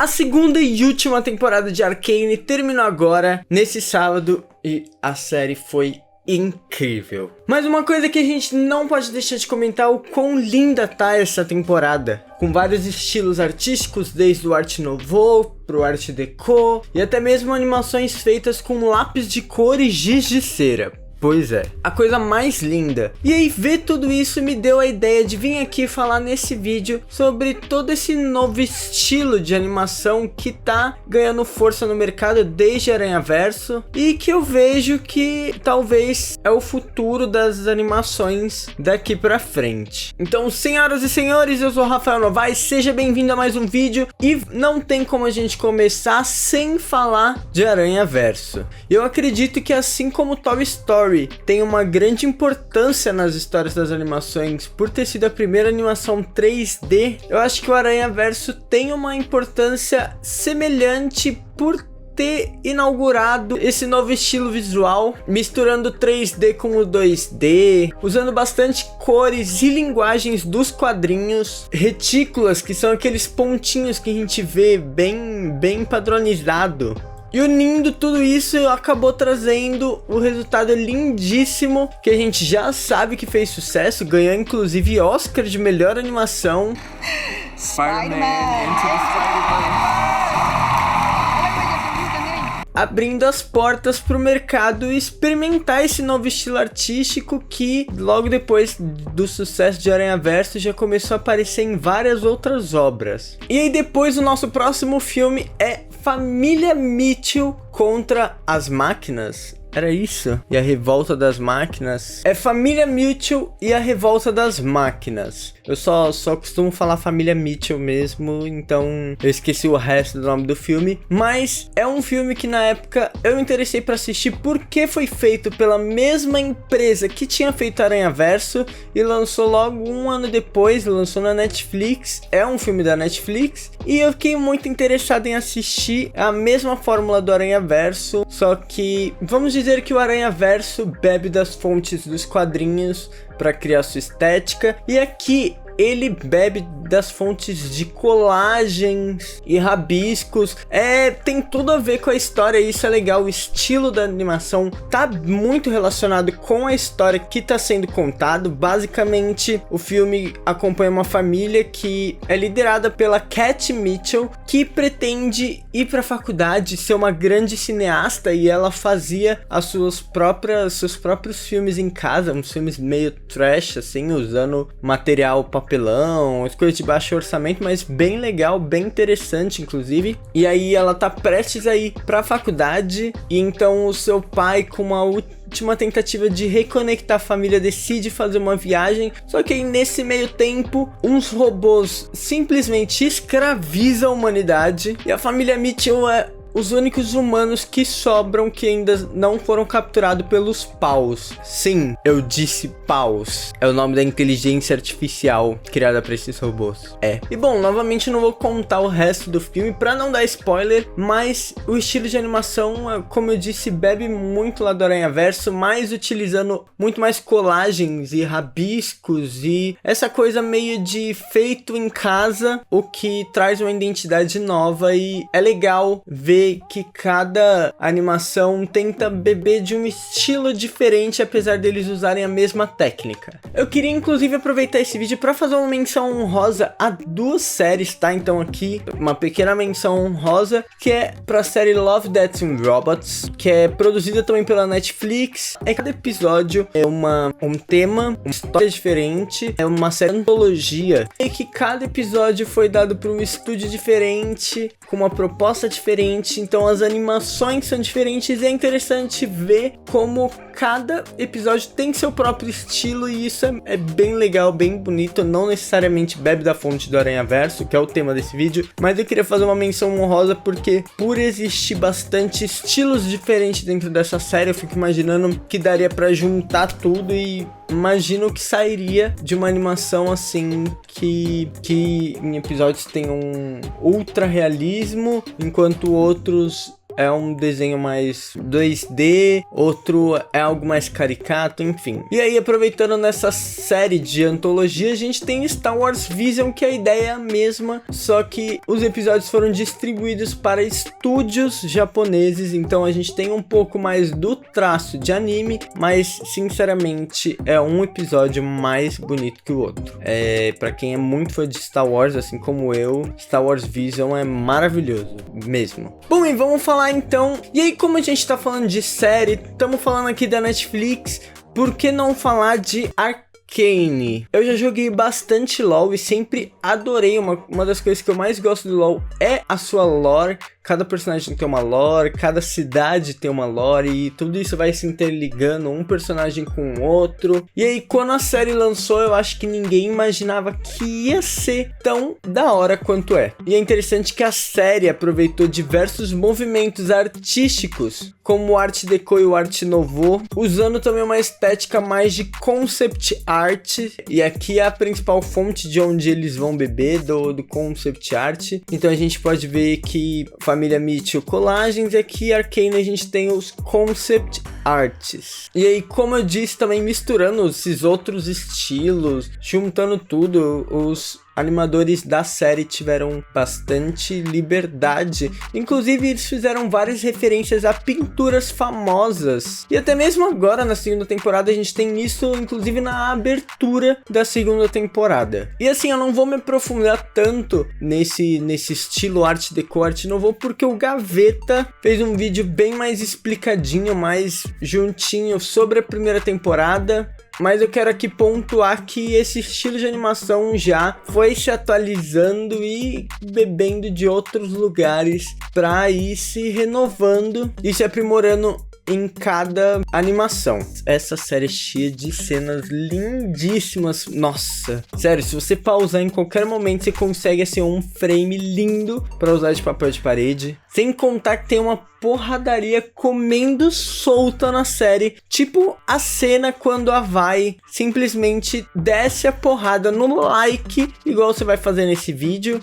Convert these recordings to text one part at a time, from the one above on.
A segunda e última temporada de Arcane terminou agora, nesse sábado, e a série foi incrível. Mas uma coisa que a gente não pode deixar de comentar é o quão linda tá essa temporada. Com vários estilos artísticos, desde o Art Nouveau pro Art Deco, e até mesmo animações feitas com lápis de cor e giz de cera. Pois é, a coisa mais linda. E aí ver tudo isso me deu a ideia de vir aqui falar nesse vídeo sobre todo esse novo estilo de animação que tá ganhando força no mercado desde Aranhaverso e que eu vejo que talvez é o futuro das animações daqui pra frente. Então, senhoras e senhores, eu sou o Rafael Novaes, seja bem-vindo a mais um vídeo e não tem como a gente começar sem falar de Aranhaverso. Eu acredito que assim como Toy Story tem uma grande importância nas histórias das animações por ter sido a primeira animação 3D, eu acho que o Aranhaverso tem uma importância semelhante por ter inaugurado esse novo estilo visual, misturando 3D com o 2D, usando bastante cores e linguagens dos quadrinhos, retículas, que são aqueles pontinhos que a gente vê bem padronizado. E unindo tudo isso, acabou trazendo o resultado lindíssimo que a gente já sabe que fez sucesso, ganhou inclusive Oscar de melhor animação. Abrindo as portas para o mercado experimentar esse novo estilo artístico que logo depois do sucesso de Aranhaverso já começou a aparecer em várias outras obras. E aí depois o nosso próximo filme é Família Mitchell contra as Máquinas. Era isso? E a Revolta das Máquinas? É Família Mitchell e a Revolta das Máquinas. Eu só costumo falar Família Mitchell mesmo, então eu esqueci o resto do nome do filme. Mas é um filme que na época eu me interessei pra assistir porque foi feito pela mesma empresa que tinha feito Aranhaverso e lançou logo um ano depois, lançou na Netflix. É um filme da Netflix e eu fiquei muito interessado em assistir a mesma fórmula do Aranhaverso, só que vamos dizer que o Aranhaverso bebe das fontes dos quadrinhos para criar sua estética, e aqui ele bebe das fontes de colagens e rabiscos. Tem tudo a ver com a história, isso é legal. O estilo da animação tá muito relacionado com a história que tá sendo contado. Basicamente, o filme acompanha uma família que é liderada pela Cat Mitchell, que pretende ir pra faculdade, ser uma grande cineasta, e ela fazia seus próprios filmes em casa, uns filmes meio trash, assim, usando material papelão, as coisas de baixo orçamento, mas bem legal, bem interessante inclusive. E aí ela tá prestes a ir pra faculdade, e então o seu pai, com uma última tentativa de reconectar a família, decide fazer uma viagem. Só que aí nesse meio tempo, uns robôs simplesmente escravizam a humanidade, e a família Mitchell é os únicos humanos que sobram que ainda não foram capturados pelos paus. Sim, eu disse paus. É o nome da inteligência artificial criada para esses robôs. E bom, novamente não vou contar o resto do filme para não dar spoiler, mas o estilo de animação, como eu disse, bebe muito lá do Aranhaverso, mas utilizando muito mais colagens e rabiscos e essa coisa meio de feito em casa, o que traz uma identidade nova, e é legal ver que cada animação tenta beber de um estilo diferente, apesar deles usarem a mesma técnica. Eu queria inclusive aproveitar esse vídeo para fazer uma menção honrosa a duas séries, tá? Então aqui uma pequena menção honrosa, que é pra série Love, Death and Robots, que é produzida também pela Netflix. Cada episódio é um tema, uma história diferente, é uma série antologia, e que cada episódio foi dado por um estúdio diferente, com uma proposta diferente. Então as animações são diferentes e é interessante ver como cada episódio tem seu próprio estilo, e isso é bem legal, bem bonito. Não necessariamente bebe da fonte do Aranhaverso, que é o tema desse vídeo, mas eu queria fazer uma menção honrosa porque por existir bastante estilos diferentes dentro dessa série, eu fico imaginando que daria pra juntar tudo, e imagino que sairia de uma animação assim que em episódios tem um ultra realismo, enquanto outros é um desenho mais 2D, outro é algo mais caricato, enfim. E aí, aproveitando nessa série de antologia, a gente tem Star Wars Vision, que a ideia é a mesma, só que os episódios foram distribuídos para estúdios japoneses, então a gente tem um pouco mais do traço de anime, mas sinceramente é um episódio mais bonito que o outro. Pra quem é muito fã de Star Wars, assim como eu, Star Wars Vision é maravilhoso mesmo. Bom, e vamos falar então, e aí como a gente tá falando de série, estamos falando aqui da Netflix, por que não falar de Arcane? Eu já joguei bastante LoL e sempre adorei, uma das coisas que eu mais gosto do LoL é a sua lore. Cada personagem tem uma lore, cada cidade tem uma lore e tudo isso vai se interligando um personagem com o outro. E aí quando a série lançou, eu acho que ninguém imaginava que ia ser tão da hora quanto é. E é interessante que a série aproveitou diversos movimentos artísticos, como o Art Deco e o Art Nouveau, usando também uma estética mais de concept art. E aqui é a principal fonte de onde eles vão beber do concept art. Então a gente pode ver que família Mitchell Collagens, e aqui Arcane a gente tem os concept arts. E aí, como eu disse, também misturando esses outros estilos, juntando tudo, os animadores da série tiveram bastante liberdade. Inclusive, eles fizeram várias referências a pinturas famosas. E até mesmo agora, na segunda temporada, a gente tem isso, inclusive, na abertura da segunda temporada. E assim, eu não vou me aprofundar tanto nesse estilo Art Deco, Art Nouveau, porque o Gaveta fez um vídeo bem mais explicadinho, mais juntinho sobre a primeira temporada. Mas eu quero aqui pontuar que esse estilo de animação já foi se atualizando e bebendo de outros lugares para ir se renovando e se aprimorando em cada animação. Essa série é cheia de cenas lindíssimas. Nossa, sério, se você pausar em qualquer momento, você consegue assim um frame lindo para usar de papel de parede. Sem contar que tem uma porradaria comendo solta na série, tipo a cena quando a Vi simplesmente desce a porrada no like, igual você vai fazer nesse vídeo,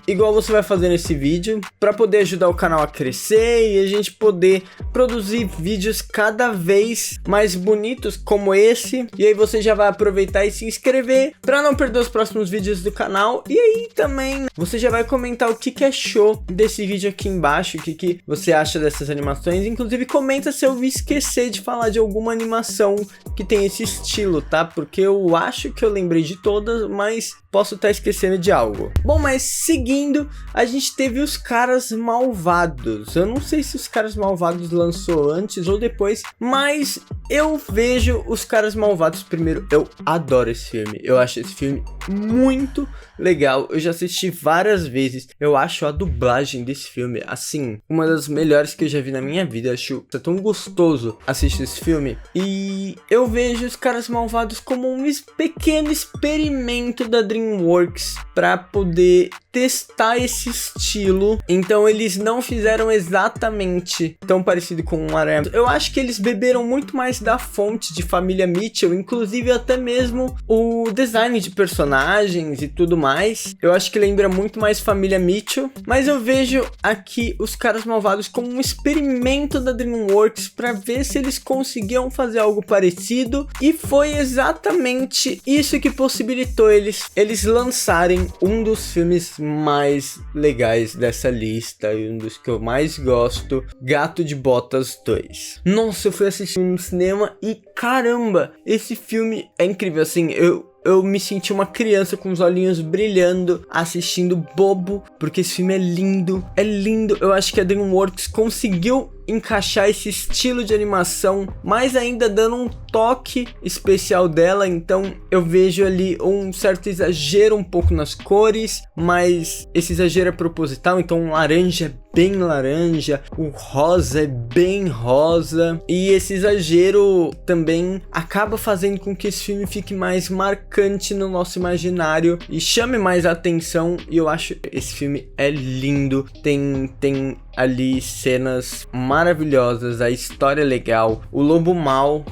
para poder ajudar o canal a crescer e a gente poder produzir vídeos cada vez mais bonitos como esse. E aí você já vai aproveitar e se inscrever para não perder os próximos vídeos do canal. E aí também você já vai comentar o que achou desse vídeo aqui embaixo, o que você acha dessas animações. Inclusive comenta se eu esquecer de falar de alguma animação que tem esse estilo, tá? Porque eu acho que eu lembrei de todas, mas posso estar esquecendo de algo. Bom, mas seguindo, a gente teve os Caras Malvados. Eu não sei se os Caras Malvados lançou antes ou depois, mas eu vejo os Caras Malvados primeiro. Eu adoro esse filme, eu acho esse filme muito legal, eu já assisti várias vezes. Eu acho a dublagem desse filme, assim, uma das melhores que eu já vi na minha vida. Eu acho tão gostoso assistir esse filme. E eu vejo os Caras Malvados como um pequeno experimento da DreamWorks para poder testar esse estilo. Então eles não fizeram exatamente tão parecido com um Aranha. Eu acho que eles beberam muito mais da fonte de Família Mitchell, inclusive até mesmo o design de personagens e tudo mais. Eu acho que lembra muito mais Família Mitchell, mas eu vejo aqui os Caras Malvados como um experimento da DreamWorks para ver se eles conseguiam fazer algo parecido, e foi exatamente isso que possibilitou eles lançarem um dos filmes mais legais dessa lista e um dos que eu mais gosto, Gato de Botas 2. Nossa, eu fui assistir no cinema e caramba, esse filme é incrível, assim, eu me senti uma criança com os olhinhos brilhando, assistindo bobo, porque esse filme é lindo, é lindo. Eu acho que a DreamWorks conseguiu encaixar esse estilo de animação, mas ainda dando um toque especial dela. Então eu vejo ali um certo exagero um pouco nas cores, mas esse exagero é proposital. Então o laranja é bem laranja, o rosa é bem rosa, e esse exagero também acaba fazendo com que esse filme fique mais marcante no nosso imaginário e chame mais a atenção. E eu acho que esse filme é lindo, tem ali cenas maravilhosas, a história é legal, o lobo mal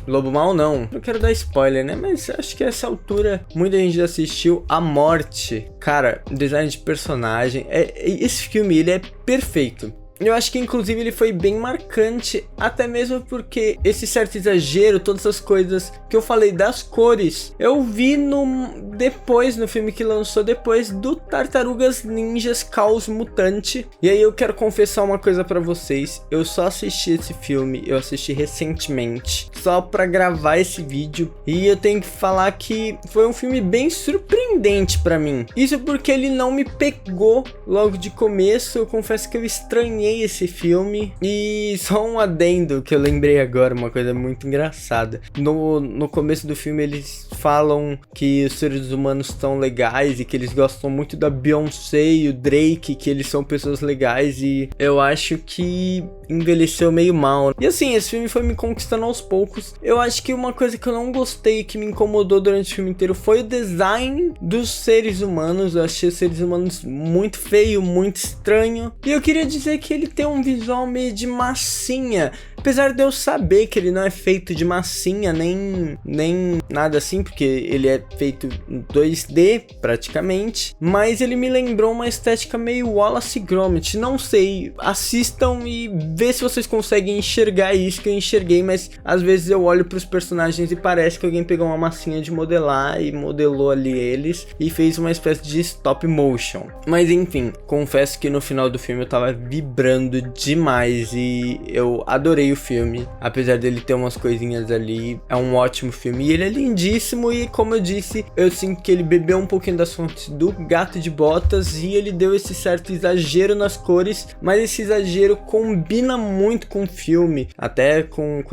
não quero dar spoiler, né, mas acho que a essa altura muita gente já assistiu. A morte, cara, design de personagem, esse filme ele é perfeito. Eu acho que inclusive ele foi bem marcante, até mesmo porque esse certo exagero, todas as coisas que eu falei das cores, eu vi depois no filme que lançou depois do Tartarugas Ninjas Caos Mutante. E aí eu quero confessar uma coisa pra vocês, eu só assisti esse filme, eu assisti recentemente, só pra gravar esse vídeo, e eu tenho que falar que foi um filme bem surpreendente pra mim. Isso porque ele não me pegou logo de começo, eu confesso que eu estranhei esse filme. E só um adendo que eu lembrei agora, uma coisa muito engraçada. No começo do filme eles falam que os seres humanos estão legais e que eles gostam muito da Beyoncé e o Drake, que eles são pessoas legais, e eu acho que envelheceu meio mal. E assim, esse filme foi me conquistando aos poucos. Eu acho que uma coisa que eu não gostei, que me incomodou durante o filme inteiro, foi o design dos seres humanos. Eu achei os seres humanos muito feio, muito estranho. E eu queria dizer que ele tem um visual meio de massinha. Apesar de eu saber que ele não é feito de massinha, nem nada assim, porque ele é feito em 2D praticamente. Mas ele me lembrou uma estética meio Wallace e Gromit. Não sei, assistam e vê se vocês conseguem enxergar isso que eu enxerguei. Mas às vezes eu olho pros personagens e parece que alguém pegou uma massinha de modelar e modelou ali eles e fez uma espécie de stop motion. Mas enfim, confesso que no final do filme eu tava vibrando demais e eu adorei o filme, apesar dele ter umas coisinhas ali. É um ótimo filme e ele é lindíssimo, e como eu disse, eu sinto que ele bebeu um pouquinho das fontes do Gato de Botas e ele deu esse certo exagero nas cores, mas esse exagero combina muito com o filme, até com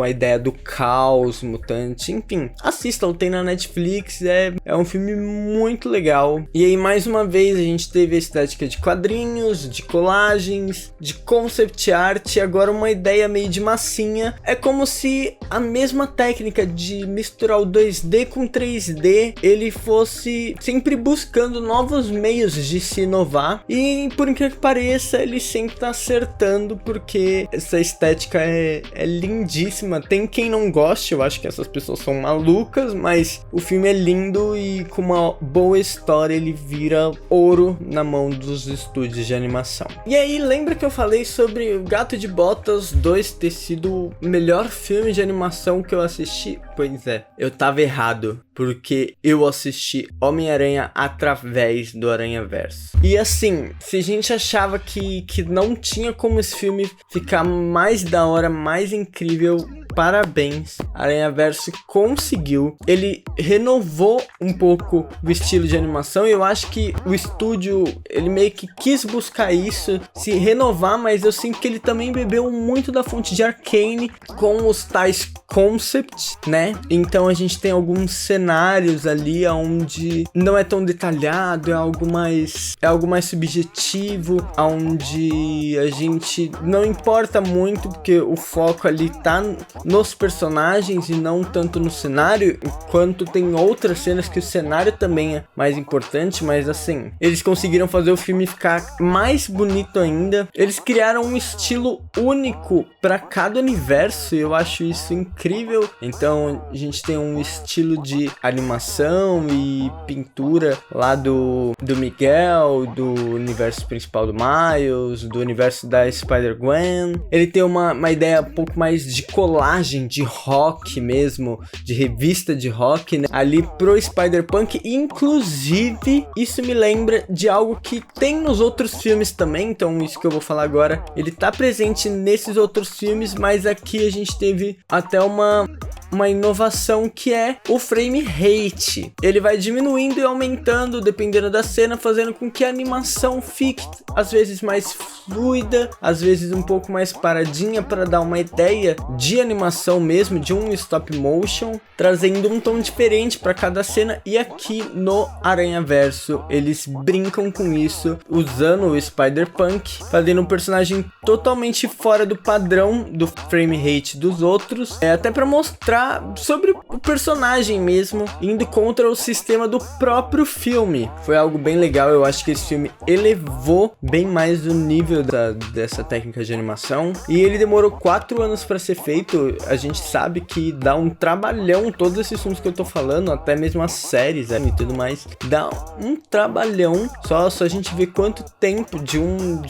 a ideia do caos mutante. Enfim, assistam, tem na Netflix, é um filme muito legal. E aí, mais uma vez, a gente teve a estética de quadrinhos, de colagens, de concept art, e agora uma ideia meio de massinha. É como se a mesma técnica de misturar o 2D com 3D, ele fosse sempre buscando novos meios de se inovar, e por incrível que pareça, ele sempre tá acertando, porque essa estética é lindíssima. Tem quem não goste, eu acho que essas pessoas são malucas, mas o filme é lindo e com uma boa história ele vira ouro na mão dos estúdios de animação. E aí, lembra que eu falei sobre o Gato de Botas 2 ter sido o melhor filme de animação que eu assisti? Pois é, eu tava errado, porque eu assisti Homem-Aranha através do Aranhaverso. E assim, se a gente achava que não tinha como esse filme ficar mais da hora, mais incrível, parabéns, Aranhaverso conseguiu. Ele renovou um pouco o estilo de animação, e eu acho que o estúdio, ele meio que quis buscar isso, se renovar, mas eu sinto que ele também bebeu muito da fonte de Arcane com os tais concepts, né? Então a gente tem alguns cenários ali onde não é tão detalhado, é algo mais subjetivo, onde a gente não importa muito, porque o foco ali tá nos personagens e não tanto no cenário, enquanto tem outras cenas que o cenário também é mais importante. Mas assim, eles conseguiram fazer o filme ficar mais bonito ainda. Eles criaram um estilo único para cada universo, e eu acho isso incrível. Então a gente tem um estilo de animação e pintura lá do Miguel, do universo principal do Miles, do universo da Spider-Gwen. Ele tem uma ideia um pouco mais de colagem, de rock mesmo, de revista de rock, né? Ali pro Spider-Punk. Inclusive, isso me lembra de algo que tem nos outros filmes também. Então isso que eu vou falar agora, ele tá presente nesses outros filmes, mas aqui a gente teve até uma inovação, que é o frame rate. Ele vai diminuindo e aumentando dependendo da cena, fazendo com que a animação fique às vezes mais fluida, às vezes um pouco mais paradinha, para dar uma ideia de animação mesmo, de um stop motion, trazendo um tom diferente para cada cena. E aqui no Aranhaverso eles brincam com isso, usando o Spider-Punk, fazendo um personagem totalmente fora do padrão do frame rate dos outros, até para mostrar sobre o personagem mesmo, indo contra o sistema do próprio filme. Foi algo bem legal, eu acho que esse filme elevou bem mais o nível dessa técnica de animação. E ele demorou 4 anos para ser feito. A gente sabe que dá um trabalhão, todos esses filmes que eu tô falando, até mesmo as séries, e tudo mais, dá um trabalhão. Só a gente vê quanto tempo de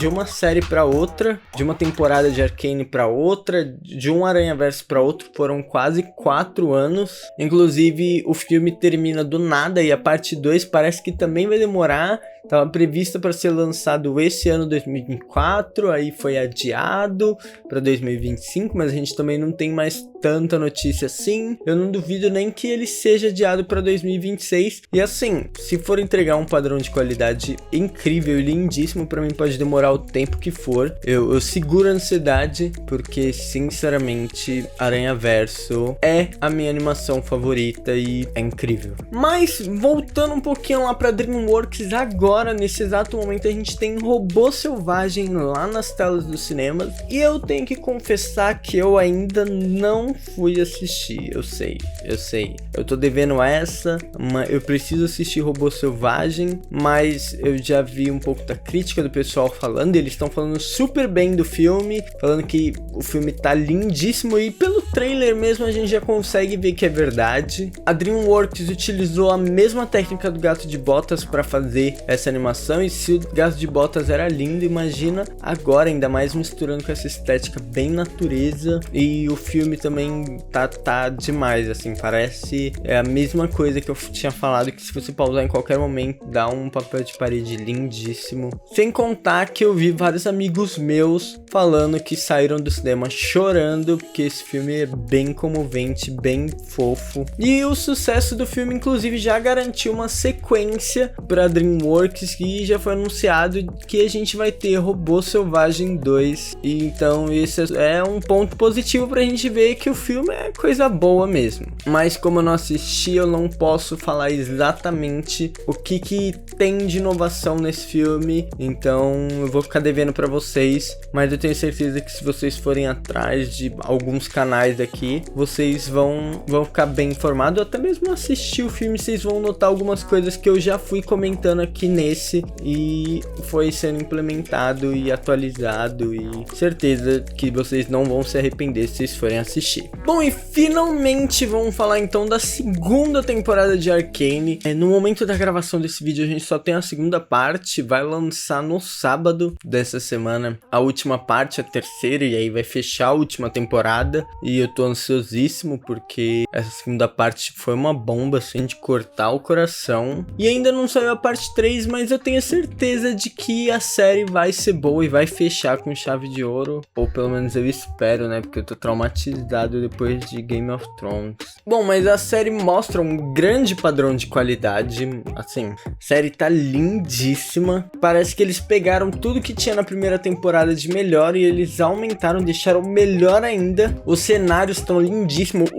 uma série para outra, de uma temporada de Arcane para outra, de um Aranhaverso para outro, foram quase 4 anos. Inclusive o filme termina do nada e a parte 2 parece que também vai demorar. Estava prevista para ser lançado esse ano, 2024, aí foi adiado para 2025, mas a gente também não tem mais tanta notícia assim. Eu não duvido nem que ele seja adiado para 2026. E assim, se for entregar um padrão de qualidade incrível e lindíssimo, para mim pode demorar o tempo que for. Eu seguro a ansiedade, porque sinceramente Aranhaverso é a minha animação favorita e é incrível. Mas voltando um pouquinho lá para DreamWorks, agora nesse exato momento a gente tem Robô Selvagem lá nas telas dos cinemas, e eu tenho que confessar que eu ainda não fui assistir. Eu sei, eu tô devendo essa, mas eu preciso assistir Robô Selvagem, mas eu já vi um pouco da crítica do pessoal falando, eles estão falando super bem do filme, falando que o filme tá lindíssimo, e pelo trailer mesmo a gente já consegue ver que é verdade. A DreamWorks utilizou a mesma técnica do Gato de Botas para fazer essa animação, e se o Gato de Botas era lindo, imagina agora, ainda mais misturando com essa estética bem natureza. E o filme também tá demais, assim, parece a mesma coisa que eu tinha falado, que se você pausar em qualquer momento dá um papel de parede lindíssimo. Sem contar que eu vi vários amigos meus falando que saíram do cinema chorando, porque esse filme é bem comovente, bem fofo. E o sucesso do filme inclusive já garantiu uma sequência para DreamWorks, que já foi anunciado que a gente vai ter Robô Selvagem 2. E então esse é um ponto positivo pra gente ver que o filme é coisa boa mesmo. Mas como eu não assisti, eu não posso falar exatamente o que tem de inovação nesse filme, então eu vou ficar devendo pra vocês. Mas eu tenho certeza que se vocês forem atrás de alguns canais aqui, vocês vão ficar bem informados. Até mesmo assistir o filme, vocês vão notar algumas coisas que eu já fui comentando aqui nesse, e foi sendo implementado e atualizado, e certeza que vocês não vão se arrepender se vocês forem assistir. Bom, e finalmente vamos falar então da segunda temporada de Arcane. No momento da gravação desse vídeo a gente só tem a segunda parte, vai lançar no sábado dessa semana a última parte, a terceira, e aí vai fechar a última temporada, e eu tô ansiosíssimo porque essa segunda parte foi uma bomba, assim, de cortar o coração. E ainda não saiu a parte 3, mas eu tenho certeza de que a série vai ser boa e vai fechar com chave de ouro, ou pelo menos eu espero, né, porque eu tô traumatizado depois de Game of Thrones. Bom, mas a série mostra um grande padrão de qualidade, assim, a série tá lindíssima, parece que eles pegaram tudo que tinha na primeira temporada de melhor e eles aumentaram, deixaram melhor ainda. Os cenários estão lindíssimos,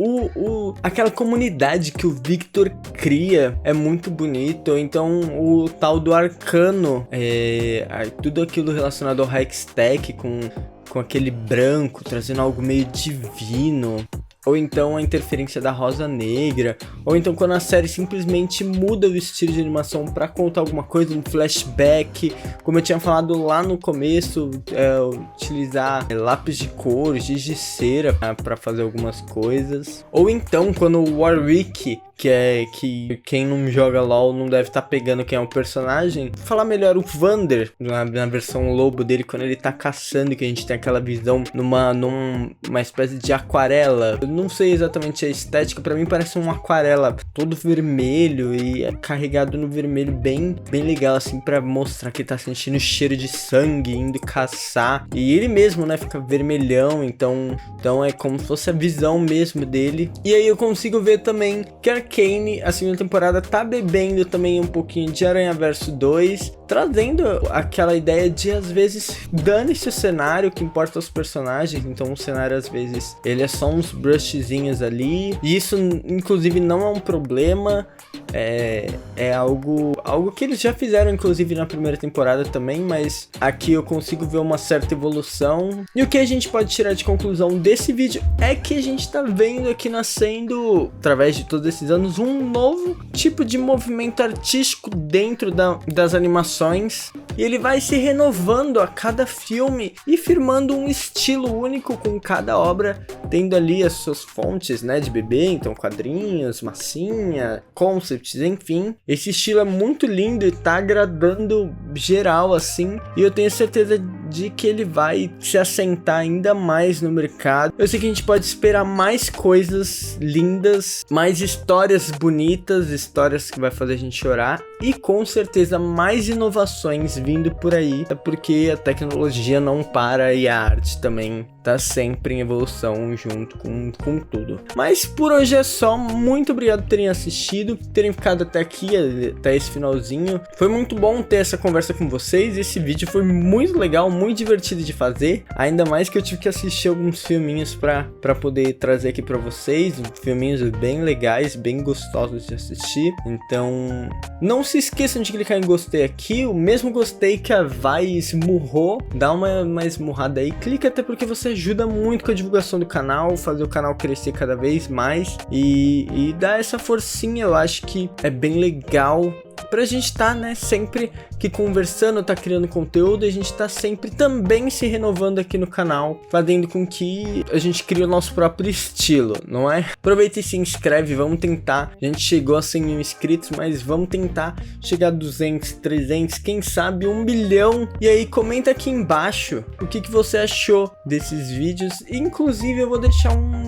aquela comunidade que o Victor cria é muito bonito. Então o tal do arcano, tudo aquilo relacionado ao Hextech com aquele branco, trazendo algo meio divino. Ou então a interferência da Rosa Negra, ou então quando a série simplesmente muda o estilo de animação para contar alguma coisa, um flashback, como eu tinha falado lá no começo, utilizar lápis de cor, giz de cera para fazer algumas coisas. Ou então quando o Warwick, que quem não joga LoL não deve estar pegando quem é o personagem. Falar melhor, o Vander, na versão lobo dele, quando ele tá caçando, que a gente tem aquela visão numa espécie de aquarela. Eu não sei exatamente a estética, pra mim parece uma aquarela todo vermelho e é carregado no vermelho bem legal, assim, pra mostrar que ele tá sentindo cheiro de sangue, indo caçar. E ele mesmo, né, fica vermelhão, então é como se fosse a visão mesmo dele. E aí eu consigo ver também que Arcane, a segunda temporada, tá bebendo também um pouquinho de Aranhaverso 2, trazendo aquela ideia de, às vezes, dane-se o cenário, o que importa os personagens. Então o cenário, às vezes, ele é só uns brushzinhos ali, e isso, inclusive, não é um problema, é algo algo que eles já fizeram inclusive na primeira temporada também, mas aqui eu consigo ver uma certa evolução. E o que a gente pode tirar de conclusão desse vídeo é que a gente tá vendo aqui nascendo, através de todos esses anos, um novo tipo de movimento artístico dentro das animações. E ele vai se renovando a cada filme e firmando um estilo único com cada obra, tendo ali as suas fontes, né, de bebê, então quadrinhos, massinha, concepts, enfim. Esse estilo é muito lindo e tá agradando geral, assim, e eu tenho certeza de que ele vai se assentar ainda mais no mercado. Eu sei que a gente pode esperar mais coisas lindas, mais histórias bonitas, histórias que vai fazer a gente chorar, e com certeza mais inovações vindo por aí, é porque a tecnologia não para e a arte também tá sempre em evolução junto com tudo. Mas por hoje é só, muito obrigado por terem assistido, terem ficado até aqui, até esse finalzinho. Foi muito bom ter essa conversa com vocês, esse vídeo foi muito legal, muito divertido de fazer, ainda mais que eu tive que assistir alguns filminhos pra poder trazer aqui pra vocês, filminhos bem legais, bem gostosos de assistir. Então não se esqueçam de clicar em gostei aqui, o mesmo gostei que a Vai esmurrou, dá uma esmurrada aí, clica, até porque você ajuda muito com a divulgação do canal, fazer o canal crescer cada vez mais e dar essa forcinha. Eu acho que é bem legal pra gente tá, né, sempre que conversando, tá criando conteúdo, a gente tá sempre também se renovando aqui no canal, fazendo com que a gente crie o nosso próprio estilo, não é? Aproveita e se inscreve, vamos tentar, a gente chegou a 100 mil inscritos, mas vamos tentar chegar a 200, 300, quem sabe 1 milhão, e aí comenta aqui embaixo o que você achou desses vídeos, inclusive eu vou deixar um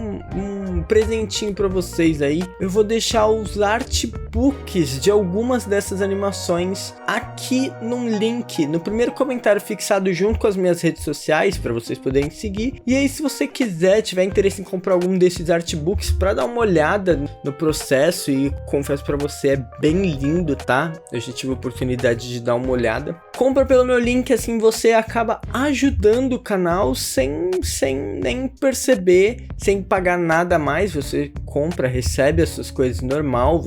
presentinho pra vocês aí, eu vou deixar os artbooks de algumas dessas animações aqui num link, no primeiro comentário fixado junto com as minhas redes sociais, para vocês poderem seguir. E aí, se você quiser, tiver interesse em comprar algum desses artbooks para dar uma olhada no processo, e confesso para você, é bem lindo, tá? Eu já tive a oportunidade de dar uma olhada. Compra pelo meu link, assim você acaba ajudando o canal sem nem perceber, sem pagar nada a mais. Você compra, recebe as suas coisas normal,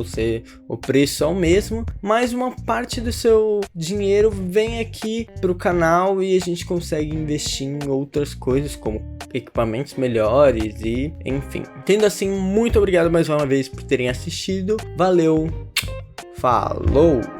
o preço é o mesmo, mas uma parte do seu dinheiro vem aqui pro canal e a gente consegue investir em outras coisas, como equipamentos melhores e enfim. Tendo assim, muito obrigado mais uma vez por terem assistido, valeu, falou!